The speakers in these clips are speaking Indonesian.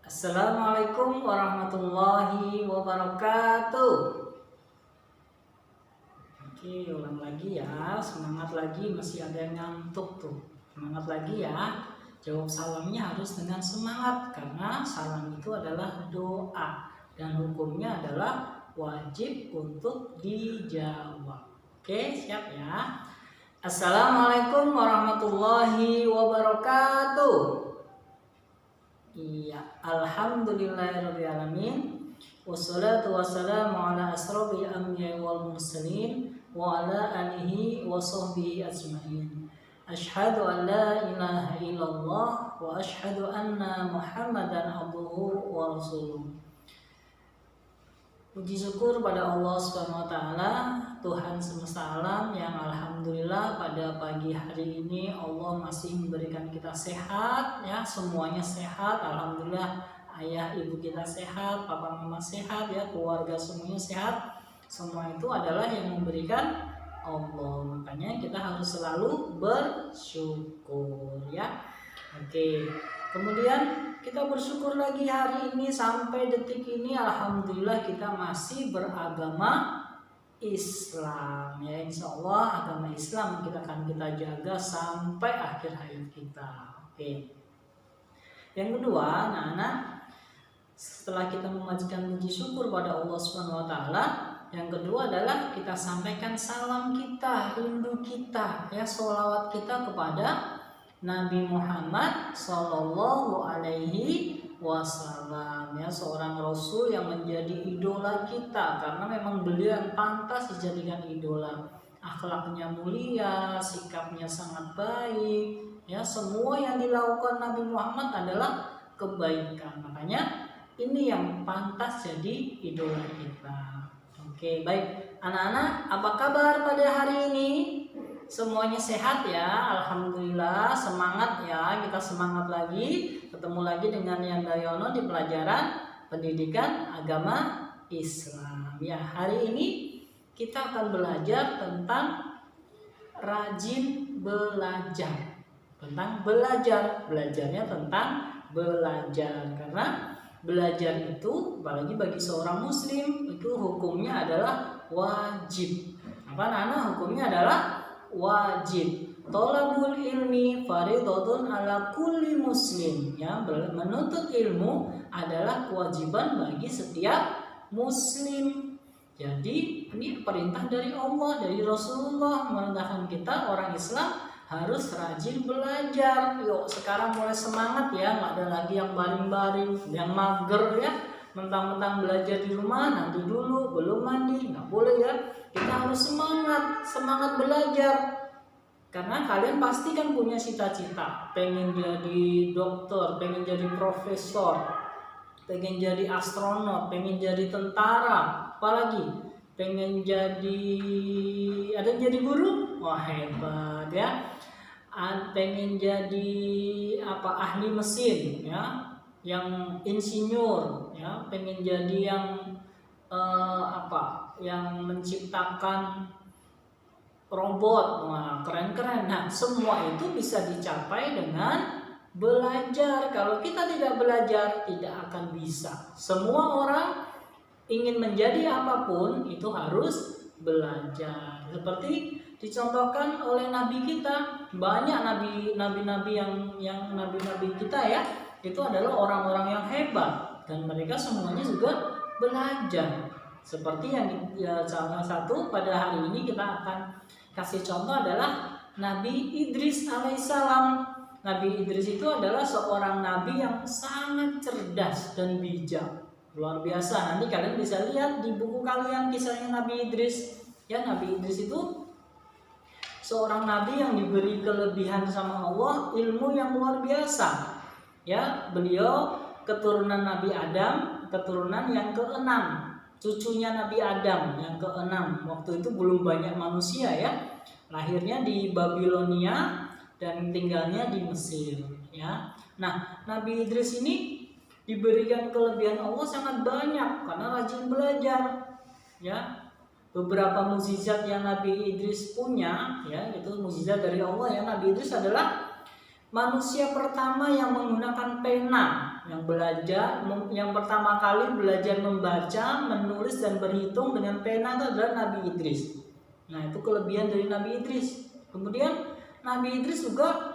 Assalamualaikum warahmatullahi wabarakatuh. Oke, ulang lagi ya. Semangat lagi, masih ada yang ngantuk tuh. Semangat lagi ya. Jawab salamnya harus dengan semangat, karena salam itu adalah doa dan hukumnya adalah wajib untuk dijawab. Oke, siap ya. Assalamualaikum warahmatullahi wabarakatuh. Iya, alhamdulillahirrahmanirrahim. Wassalatu wassalamu ala asrofil anbiya wal mursalin wa ala alihi wa sahbihi ajma'in. Asyhadu an la ilaha illallah wa asyhadu anna Muhammadan abduhu wa rasuluh. Puji syukur pada Allah Subhanahu wa taala, Tuhan semesta alam, yang alhamdulillah pada pagi hari ini Allah masih memberikan kita sehat ya, semuanya sehat alhamdulillah. Ayah ibu kita sehat, papa mama sehat ya, keluarga semuanya sehat. Semua itu adalah yang memberikan Allah. Makanya kita harus selalu bersyukur ya. Oke. Kemudian kita bersyukur lagi hari ini sampai detik ini alhamdulillah kita masih beragama Islam ya. Insya Allah agama Islam kita jaga sampai akhir hayat kita. Oke. Yang kedua, anak-anak, setelah kita memanjatkan puji syukur pada Allah Subhanahu wa taala, yang kedua adalah kita sampaikan salam kita, rindu kita ya, sholawat kita kepada Nabi Muhammad Sallallahu Alaihi Wasallam ya, seorang Rasul yang menjadi idola kita, karena memang beliau yang pantas dijadikan idola. Akhlaknya mulia, sikapnya sangat baik ya, semua yang dilakukan Nabi Muhammad adalah kebaikan. Makanya ini yang pantas jadi idola kita. Oke, baik anak-anak, apa kabar pada hari ini? Semuanya sehat ya, alhamdulillah. Semangat ya, kita semangat lagi. Ketemu lagi dengan Yanda Yono di pelajaran pendidikan agama Islam ya. Hari ini kita akan belajar tentang rajin belajar. Tentang belajar, belajarnya tentang belajar. Karena belajar itu, apalagi bagi seorang muslim, itu hukumnya adalah wajib. Apa anak-anak? Hukumnya adalah wajib. Thalabul ilmi fardhatun ala kulli muslim ya, menuntut ilmu adalah kewajiban bagi setiap muslim. Jadi ini perintah dari Allah, dari Rasulullah, memerintahkan kita orang Islam harus rajin belajar. Yuk sekarang mulai semangat ya, nggak ada lagi yang baring-baring, yang mager ya, mentang-mentang belajar di rumah, nanti dulu belum mandi, nggak boleh ya. Kita harus semangat belajar. Karena kalian pasti kan punya cita-cita, pengen jadi dokter, pengen jadi profesor, pengen jadi astronot, pengen jadi tentara, apalagi pengen jadi, ada yang jadi guru, wah hebat ya. Pengen jadi ahli mesin ya, yang insinyur ya, pengen jadi yang yang menciptakan robot, wah keren-keren. Nah semua itu bisa dicapai dengan belajar. Kalau kita tidak belajar tidak akan bisa. Semua orang ingin menjadi apapun itu harus belajar. Seperti dicontohkan oleh nabi kita, banyak nabi-nabi yang nabi-nabi kita ya, itu adalah orang-orang yang hebat dan mereka semuanya juga belajar. Seperti yang salah satu pada hari ini kita akan kasih contoh adalah Nabi Idris alaihissalam. Nabi Idris itu adalah seorang nabi yang sangat cerdas dan bijak, luar biasa. Nanti kalian bisa lihat di buku kalian kisahnya Nabi Idris ya. Nabi Idris itu seorang nabi yang diberi kelebihan sama Allah, ilmu yang luar biasa ya. Beliau keturunan Nabi Adam, keturunan yang keenam, cucunya Nabi Adam yang keenam. Waktu itu belum banyak manusia ya, lahirnya di Babilonia dan tinggalnya di Mesir ya. Nah Nabi Idris ini diberikan kelebihan Allah sangat banyak karena rajin belajar ya. Beberapa mukjizat yang Nabi Idris punya ya, itu mukjizat dari Allah ya. Nabi Idris adalah Manusia pertama yang menggunakan pena, yang pertama kali belajar membaca, menulis dan berhitung dengan pena itu adalah Nabi Idris. Nah, itu kelebihan dari Nabi Idris. Kemudian Nabi Idris juga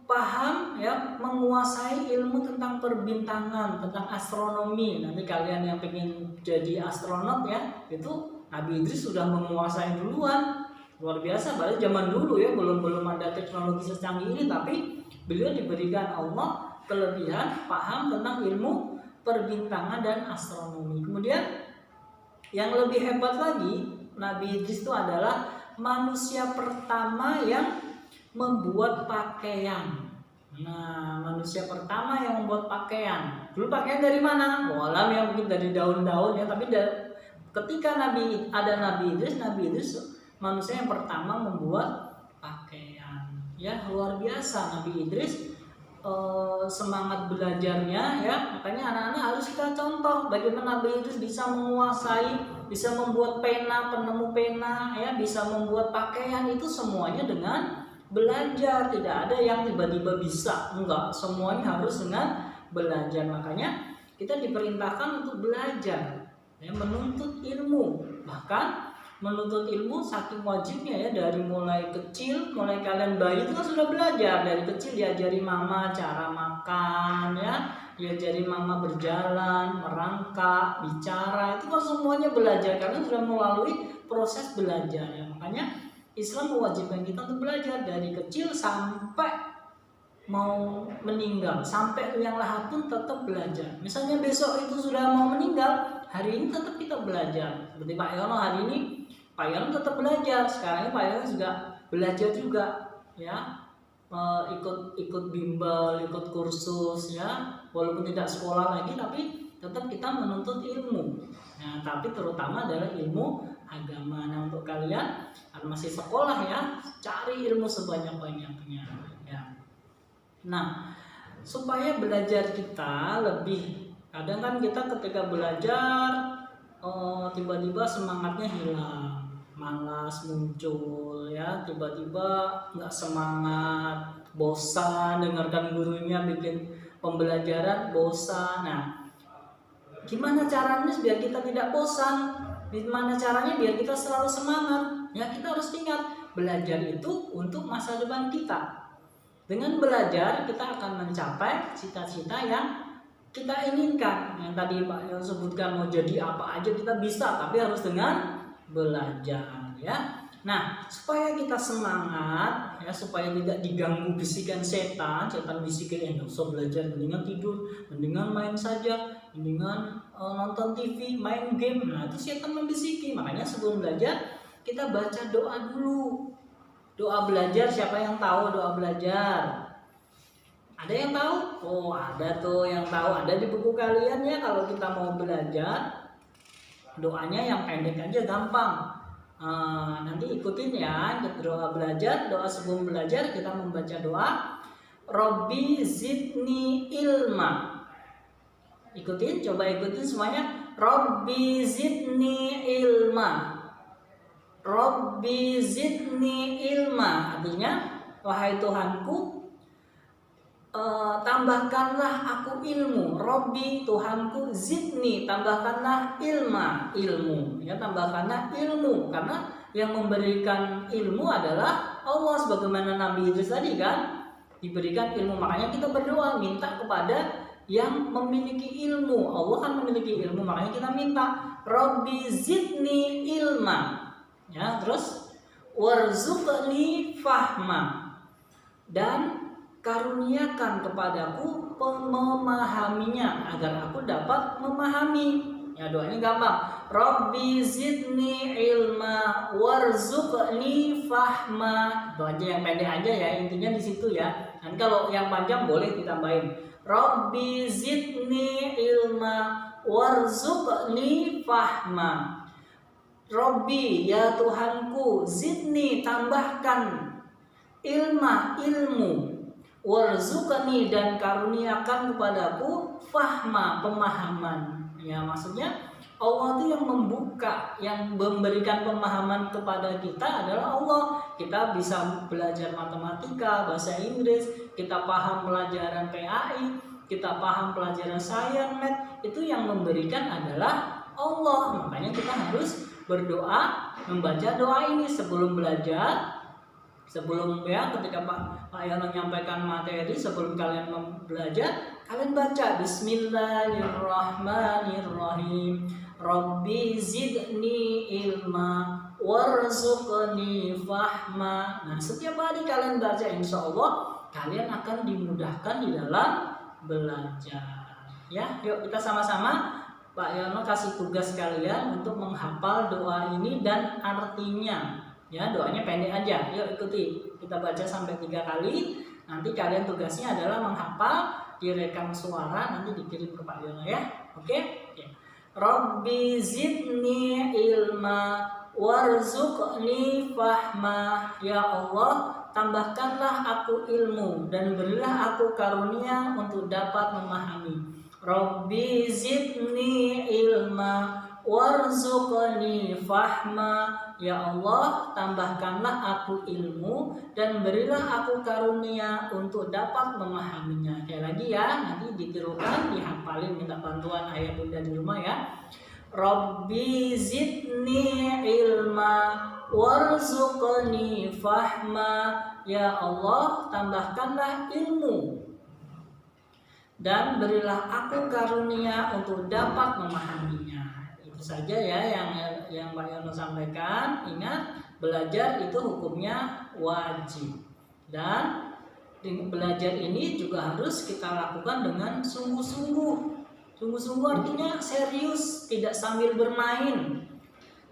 paham ya, menguasai ilmu tentang perbintangan, tentang astronomi. Nanti kalian yang pengen jadi astronot ya, itu Nabi Idris sudah menguasai duluan. Luar biasa, padahal zaman dulu ya belum ada teknologi secanggih ini, tapi beliau diberikan Allah kelebihan paham tentang ilmu perbintangan dan astronomi. Kemudian yang lebih hebat lagi, Nabi Idris itu adalah manusia pertama yang membuat pakaian. Nah, manusia pertama yang membuat pakaian. Dulu pakaian dari mana? Walam ya, mungkin dari daun-daun ya, tapi ketika Nabi Idris manusia yang pertama membuat pakaian. Ya, luar biasa Nabi Idris semangat belajarnya ya. Makanya anak-anak harus kita contoh bagaimana Nabi Idris bisa menguasai, bisa membuat pena, penemu pena ya, bisa membuat pakaian, itu semuanya dengan belajar. Tidak ada yang tiba-tiba bisa, enggak, semuanya harus dengan belajar. Makanya kita diperintahkan untuk belajar ya, menuntut ilmu. Bahkan menuntut ilmu saking wajibnya ya, dari mulai kecil, mulai kalian bayi itu kan sudah belajar. Dari kecil diajari mama cara makan ya, diajari mama berjalan, merangkak, bicara, itu kan semuanya belajar. Kalian sudah melalui proses belajar ya. Makanya Islam mewajibkan kita untuk belajar dari kecil sampai mau meninggal, sampai yang lahat pun tetap belajar. Misalnya besok itu sudah mau meninggal, hari ini tetap kita belajar. Seperti Pak Yono hari ini, Pak Yono tetap belajar. Sekarang ini Pak Yono juga belajar juga ya, ikut bimbel, ikut kursus ya, walaupun tidak sekolah lagi, tapi tetap kita menuntut ilmu. Nah, tapi terutama adalah ilmu agama. Nah, untuk kalian yang masih sekolah ya, cari ilmu sebanyak-banyaknya ya. Nah, supaya belajar kita lebih, kadang kan kita ketika belajar tiba-tiba semangatnya hilang, malas muncul ya, tiba-tiba nggak semangat, bosan dengarkan gurunya, bikin pembelajaran bosan. Nah, gimana caranya biar kita tidak bosan? Gimana caranya biar kita selalu semangat? Ya, kita harus ingat, belajar itu untuk masa depan kita. Dengan belajar kita akan mencapai cita-cita yang kita inginkan. Yang tadi Pak Yon sebutkan, mau jadi apa aja kita bisa, tapi harus dengan belajar ya. Nah, supaya kita semangat ya, supaya tidak diganggu bisikan setan bisikin, nggak usah belajar, mendingan tidur, mendingan main saja, mendingan nonton TV, main game. Nah, itu setan membisiki. Makanya sebelum belajar kita baca doa dulu. Doa belajar, siapa yang tahu doa belajar? Ada yang tahu? Oh, ada tuh yang tahu, ada di buku kalian ya. Kalau kita mau belajar, doanya yang pendek aja, gampang. Nanti ikutin ya, doa belajar. Doa sebelum belajar kita membaca doa Robbi zidni ilma. Ikutin, coba ikutin semuanya. Robbi zidni ilma. Robbi zidni ilma. Artinya, wahai Tuhanku, tambahkanlah aku ilmu. Robbi, Tuhanku, zidni, tambahkanlah ilmu ya, tambahkanlah ilmu. Karena yang memberikan ilmu adalah Allah, sebagaimana Nabi Idris tadi kan diberikan ilmu. Makanya kita berdoa minta kepada yang memiliki ilmu. Allah kan memiliki ilmu, makanya kita minta Robbi zidni ilma ya. Terus warzuqni fahma, dan karuniakan kepadaku memahaminya, agar aku dapat memahami. Ya, doanya gampang. Robbi zidni ilma warzuqni fahma. Doanya yang pendek aja ya, intinya di situ ya. Dan kalau yang panjang boleh ditambahin. Robbi zidni ilma warzuqni fahma. Robbi, ya Tuhanku, zidni, tambahkan, ilma, ilmu, warzuqni, dan karuniakan kepadaku fahma, pemahaman. Ya, maksudnya Allah itu yang membuka, yang memberikan pemahaman kepada kita adalah Allah. Kita bisa belajar matematika, bahasa Inggris, kita paham pelajaran PAI, kita paham pelajaran sains, math, itu yang memberikan adalah Allah. Makanya kita harus berdoa, membaca doa ini sebelum belajar. Sebelum ketika Pak Yono menyampaikan materi, sebelum kalian belajar, kalian baca Bismillahirrahmanirrahim. Rabbi zidni ilma warzuqni fahma. Nah, setiap hari kalian baca, insya Allah kalian akan dimudahkan di dalam belajar. Ya, yuk kita sama-sama. Pak Yono kasih tugas kalian untuk menghafal doa ini dan artinya. Ya, doanya pendek aja. Yuk ikuti. Kita baca sampai 3 kali. Nanti kalian tugasnya adalah menghafal, direkam suara, nanti dikirim ke Pak Yono ya. Oke? Oke. Rabbi zidni ilma warzuqni fahma. Ya Allah, tambahkanlah aku ilmu dan berilah aku karunia untuk dapat memahami. Rabbi zidni ilma warzuqni fahma. Ya Allah, tambahkanlah aku ilmu dan berilah aku karunia untuk dapat memahaminya. Kayak lagi ya, nanti ditirukan, dihafalin, minta bantuan ayah bunda di rumah ya. Rabbi zidni ilma warzuqni fahma. Ya Allah, tambahkanlah ilmu dan berilah aku karunia untuk dapat memahaminya. Itu saja ya yang Pak Yono sampaikan. Ingat, belajar itu hukumnya wajib, dan belajar ini juga harus kita lakukan dengan sungguh-sungguh. Sungguh-sungguh artinya serius, tidak sambil bermain.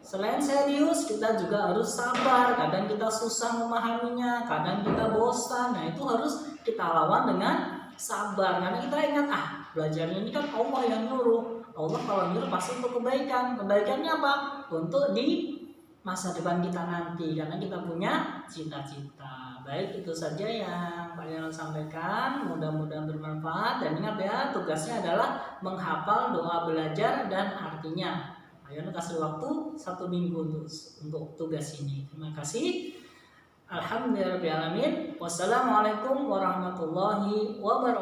Selain serius, kita juga harus sabar. Kadang kita susah memahaminya, kadang kita bosan. Nah, itu harus kita lawan dengan sabar. Karena kita ingat, belajarnya ini kan Allah yang nyuruh. Allah kalau nyuruh pasti untuk kebaikan. Kebaikannya apa? Untuk di masa depan kita nanti, karena kita punya cita-cita. Baik, itu saja yang Pak Yono sampaikan. Mudah-mudahan bermanfaat. Dan ingat ya, tugasnya adalah menghafal doa belajar dan artinya. Pak Yono kasih waktu 1 minggu untuk tugas ini. Terima kasih. Alhamdulillahirrahmanirrahim. Wassalamualaikum warahmatullahi wabarakatuh.